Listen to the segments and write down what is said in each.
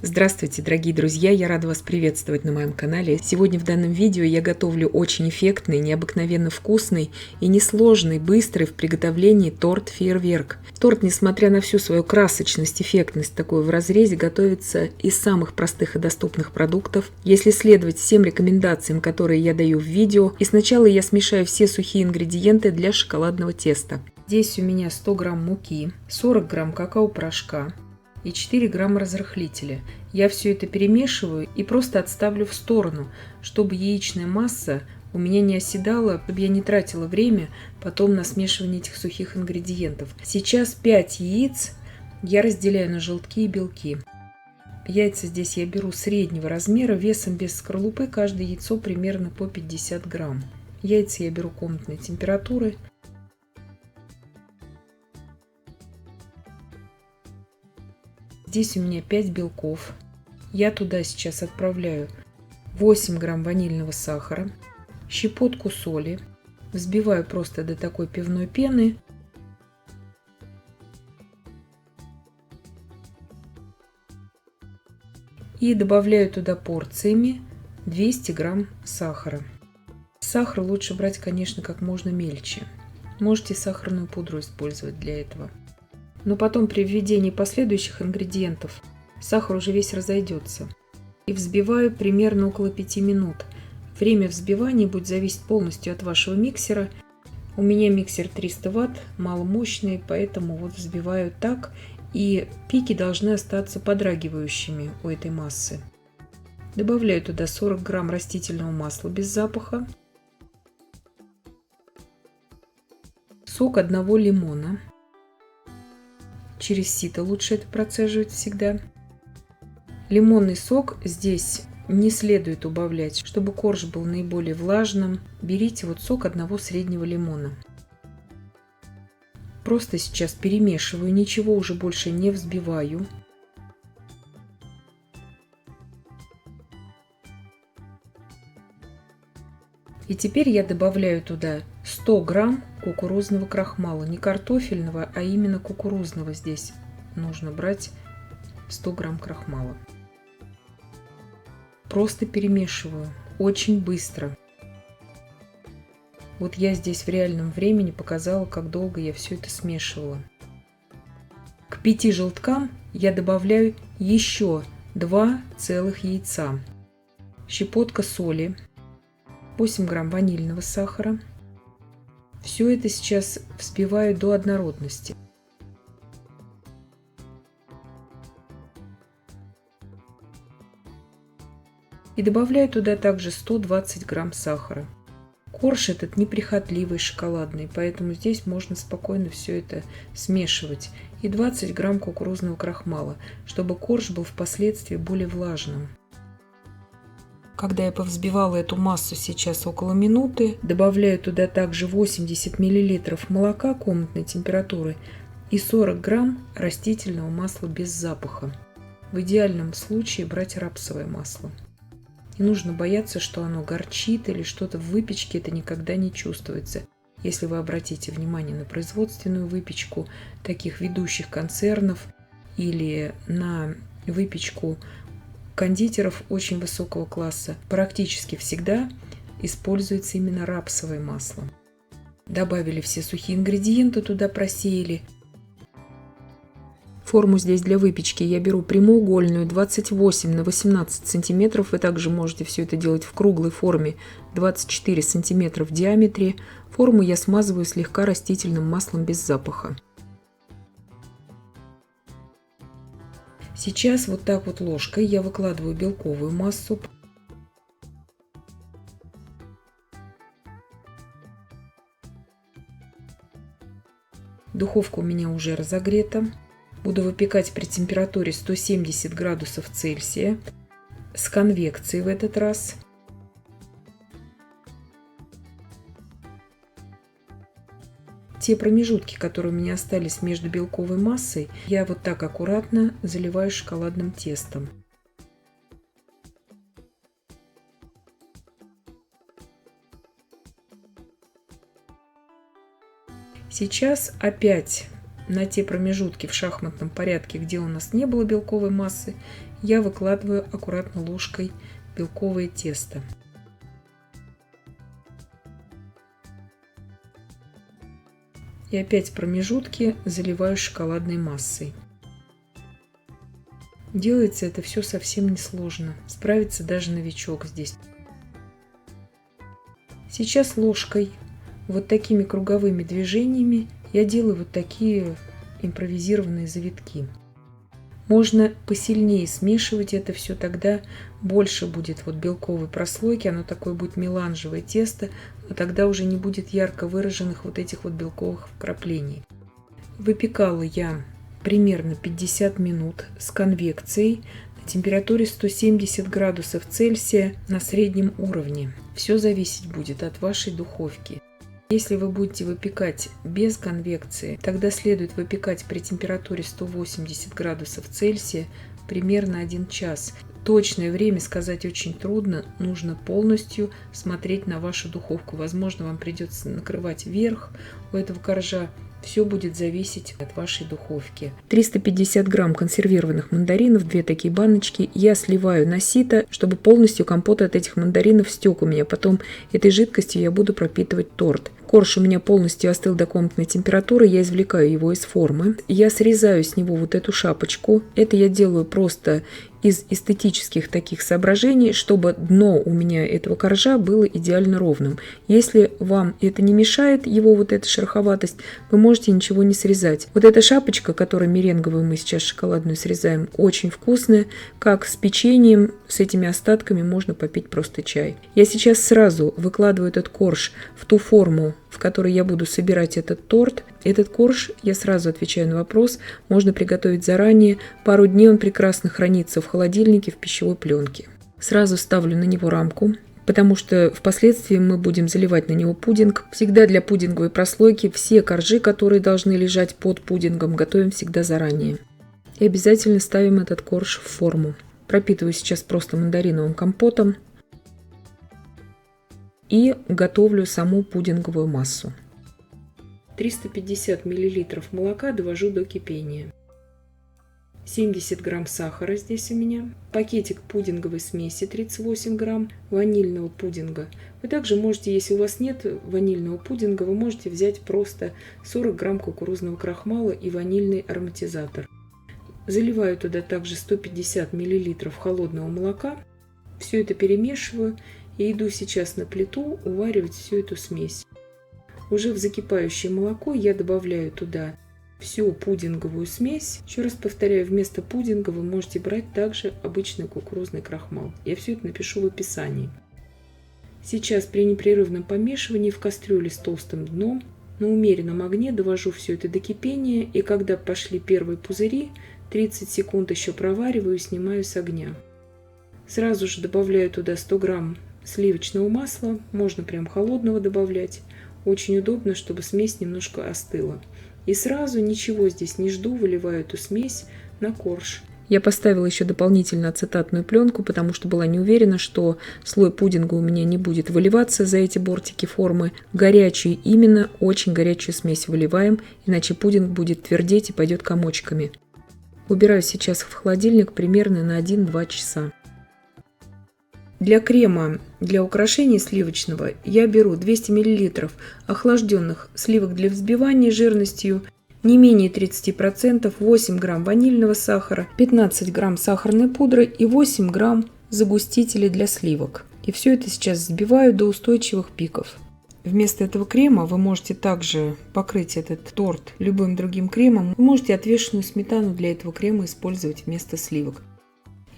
Здравствуйте, дорогие друзья! Я рада вас приветствовать на моем канале. Сегодня в данном видео я готовлю очень эффектный, необыкновенно вкусный и несложный, быстрый в приготовлении торт «Фейерверк». Торт, несмотря на всю свою красочность, эффектность такую в разрезе, готовится из самых простых и доступных продуктов. Если следовать всем рекомендациям, которые я даю в видео, и сначала я смешаю все сухие ингредиенты для шоколадного теста. Здесь у меня 100 грамм муки, 40 грамм какао-порошка и 4 грамма разрыхлителя. Я все это перемешиваю и просто отставлю в сторону, чтобы яичная масса у меня не оседала, чтобы я не тратила время потом на смешивание этих сухих ингредиентов. Сейчас 5 яиц я разделяю на желтки и белки. Яйца здесь я беру среднего размера, весом без скорлупы, каждое яйцо примерно по 50 грамм. Яйца я беру комнатной температуры. Здесь у меня 5 белков. Я туда сейчас отправляю 8 грамм ванильного сахара, щепотку соли. Взбиваю просто до такой пивной пены. И добавляю туда порциями 200 грамм сахара. Сахар лучше брать, конечно, как можно мельче. Можете сахарную пудру использовать для этого. Но потом при введении последующих ингредиентов сахар уже весь разойдется. И взбиваю примерно около 5 минут. Время взбивания будет зависеть полностью от вашего миксера. У меня миксер 300 Вт, маломощный, поэтому вот взбиваю так. И пики должны остаться подрагивающими у этой массы. Добавляю туда 40 грамм растительного масла без запаха. Сок одного лимона. Через сито лучше это процеживать всегда. Лимонный сок здесь не следует убавлять, чтобы корж был наиболее влажным. Берите вот сок одного среднего лимона. Просто сейчас перемешиваю, ничего уже больше не взбиваю. И теперь я добавляю туда 100 грамм кукурузного крахмала. Не картофельного, а именно кукурузного здесь нужно брать 100 грамм крахмала. Просто перемешиваю очень быстро. Вот я здесь в реальном времени показала, как долго я все это смешивала. К 5 желткам я добавляю еще 2 целых яйца, щепотка соли, 8 грамм ванильного сахара. Все это сейчас взбиваю до однородности. И добавляю туда также 120 грамм сахара. Корж этот неприхотливый, шоколадный, поэтому здесь можно спокойно все это смешивать. И 20 грамм кукурузного крахмала, чтобы корж был впоследствии более влажным. Когда я повзбивала эту массу сейчас около минуты, добавляю туда также 80 мл молока комнатной температуры и 40 грамм растительного масла без запаха. В идеальном случае брать рапсовое масло. Не нужно бояться, что оно горчит или что-то в выпечке, это никогда не чувствуется. Если вы обратите внимание на производственную выпечку таких ведущих концернов или на выпечку кондитеров очень высокого класса, практически всегда используется именно рапсовое масло. Добавили все сухие ингредиенты, туда просеяли. Форму здесь для выпечки я беру прямоугольную 28 на 18 сантиметров. Вы также можете все это делать в круглой форме 24 сантиметра в диаметре. Форму я смазываю слегка растительным маслом без запаха. Сейчас вот так вот ложкой я выкладываю белковую массу. Духовка у меня уже разогрета. Буду выпекать при температуре 170 градусов Цельсия с конвекцией в этот раз. Те промежутки, которые у меня остались между белковой массой, я вот так аккуратно заливаю шоколадным тестом. Сейчас опять на те промежутки в шахматном порядке, где у нас не было белковой массы, я выкладываю аккуратно ложкой белковое тесто. И опять промежутки заливаю шоколадной массой. Делается это все совсем несложно. Справится даже новичок здесь. Сейчас ложкой вот такими круговыми движениями я делаю вот такие импровизированные завитки. Можно посильнее смешивать это все, тогда больше будет вот белковой прослойки, оно такое будет меланжевое тесто, но тогда уже не будет ярко выраженных вот этих вот белковых вкраплений. Выпекала я примерно 50 минут с конвекцией на температуре 170 градусов Цельсия на среднем уровне. Все зависеть будет от вашей духовки. Если вы будете выпекать без конвекции, тогда следует выпекать при температуре 180 градусов Цельсия примерно 1 час. Точное время сказать очень трудно, нужно полностью смотреть на вашу духовку. Возможно, вам придется накрывать верх у этого коржа. Все будет зависеть от вашей духовки. 350 грамм консервированных мандаринов, 2 такие баночки, я сливаю на сито, чтобы полностью компот от этих мандаринов стек у меня. Потом этой жидкостью я буду пропитывать торт. Корж у меня полностью остыл до комнатной температуры, я извлекаю его из формы. Я срезаю с него вот эту шапочку. Это я делаю просто из эстетических таких соображений, чтобы дно у меня этого коржа было идеально ровным. Если вам это не мешает, его вот эта шероховатость, вы можете ничего не срезать. Вот эта шапочка, которую меренговую мы сейчас шоколадную срезаем, очень вкусная. Как с печеньем, с этими остатками можно попить просто чай. Я сейчас сразу выкладываю этот корж в ту форму, в которой я буду собирать этот торт. Этот корж, я сразу отвечаю на вопрос, можно приготовить заранее. Пару дней он прекрасно хранится в холодильнике, в пищевой пленке. Сразу ставлю на него рамку, потому что впоследствии мы будем заливать на него пудинг. Всегда для пудинговой прослойки все коржи, которые должны лежать под пудингом, готовим всегда заранее. И обязательно ставим этот корж в форму. Пропитываю сейчас просто мандариновым компотом и готовлю саму пудинговую массу. 350 мл молока довожу до кипения. 70 грамм сахара здесь у меня. Пакетик пудинговой смеси 38 грамм ванильного пудинга. Вы также можете, если у вас нет ванильного пудинга, вы можете взять просто 40 грамм кукурузного крахмала и ванильный ароматизатор. Заливаю туда также 150 мл холодного молока. Все это перемешиваю и иду сейчас на плиту уваривать всю эту смесь. Уже в закипающее молоко я добавляю туда всю пудинговую смесь. Еще раз повторяю, вместо пудинга вы можете брать также обычный кукурузный крахмал. Я все это напишу в описании. Сейчас при непрерывном помешивании в кастрюле с толстым дном на умеренном огне довожу все это до кипения, и когда пошли первые пузыри, 30 секунд еще провариваю и снимаю с огня. Сразу же добавляю туда 100 грамм сливочного масла, можно прям холодного добавлять. Очень удобно, чтобы смесь немножко остыла. И сразу ничего здесь не жду, выливаю эту смесь на корж. Я поставила еще дополнительно ацетатную пленку, потому что была не уверена, что слой пудинга у меня не будет выливаться за эти бортики формы. Горячую, именно очень горячую смесь выливаем, иначе пудинг будет твердеть и пойдет комочками. Убираю сейчас в холодильник примерно на 1-2 часа. Для крема для украшения сливочного я беру 200 мл охлажденных сливок для взбивания жирностью не менее 30%, 8 грамм ванильного сахара, 15 грамм сахарной пудры и 8 грамм загустителя для сливок. И все это сейчас взбиваю до устойчивых пиков. Вместо этого крема вы можете также покрыть этот торт любым другим кремом. Вы можете отвешенную сметану для этого крема использовать вместо сливок.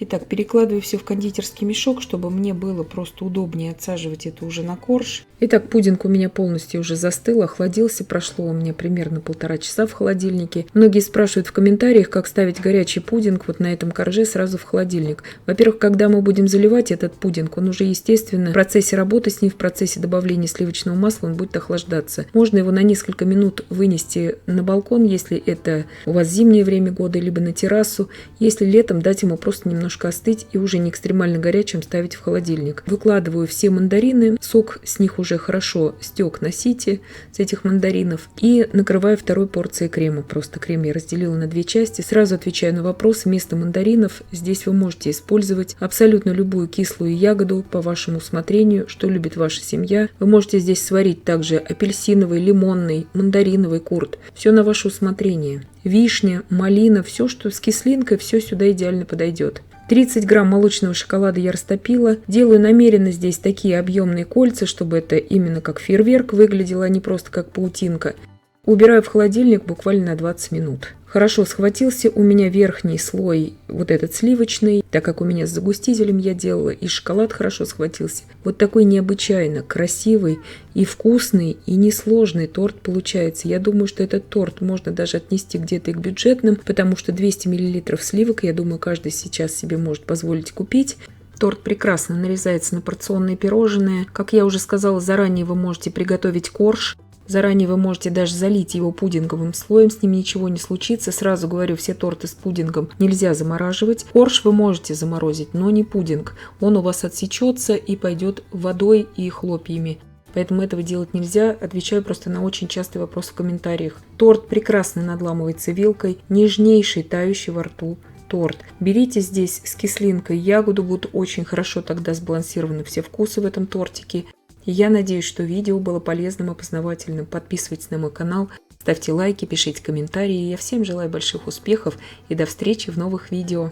Итак, перекладываю все в кондитерский мешок, чтобы мне было просто удобнее отсаживать это уже на корж. Итак, пудинг у меня полностью уже застыл, охладился, прошло у меня примерно 1,5 часа в холодильнике. Многие спрашивают в комментариях, как ставить горячий пудинг вот на этом корже сразу в холодильник. Во-первых, когда мы будем заливать этот пудинг, он уже, естественно, в процессе работы с ним, в процессе добавления сливочного масла, он будет охлаждаться. Можно его на несколько минут вынести на балкон, если это у вас зимнее время года, либо на террасу. Если летом, дать ему просто немножко немножко остыть и уже не экстремально горячим ставить в холодильник. Выкладываю все мандарины, сок с них уже хорошо стек на сите, с этих мандаринов, и накрываю второй порцией крема. Просто крем я разделила на две части. Сразу отвечаю на вопрос. Вместо мандаринов здесь вы можете использовать абсолютно любую кислую ягоду по вашему усмотрению, что любит ваша семья. Вы можете здесь сварить также апельсиновый, лимонный, мандариновый курт. Все на ваше усмотрение. Вишня, малина, все, что с кислинкой, все сюда идеально подойдет. 30 грамм молочного шоколада я растопила. Делаю намеренно здесь такие объемные кольца, чтобы это именно как фейерверк выглядело, а не просто как паутинка. Убираю в холодильник буквально на 20 минут. Хорошо схватился у меня верхний слой, вот этот сливочный, так как у меня с загустителем я делала, и шоколад хорошо схватился. Вот такой необычайно красивый и вкусный, и несложный торт получается. Я думаю, что этот торт можно даже отнести где-то и к бюджетным, потому что 200 мл сливок, я думаю, каждый сейчас себе может позволить купить. Торт прекрасно нарезается на порционные пирожные. Как я уже сказала, заранее вы можете приготовить корж. Заранее вы можете даже залить его пудинговым слоем, с ним ничего не случится. Сразу говорю, все торты с пудингом нельзя замораживать. Корж вы можете заморозить, но не пудинг. Он у вас отсечется и пойдет водой и хлопьями. Поэтому этого делать нельзя. Отвечаю просто на очень частый вопрос в комментариях. Торт прекрасно надламывается вилкой, нежнейший, тающий во рту торт. Берите здесь с кислинкой ягоду, будут очень хорошо тогда сбалансированы все вкусы в этом тортике. Я надеюсь, что видео было полезным и познавательным. Подписывайтесь на мой канал, ставьте лайки, пишите комментарии. Я всем желаю больших успехов и до встречи в новых видео.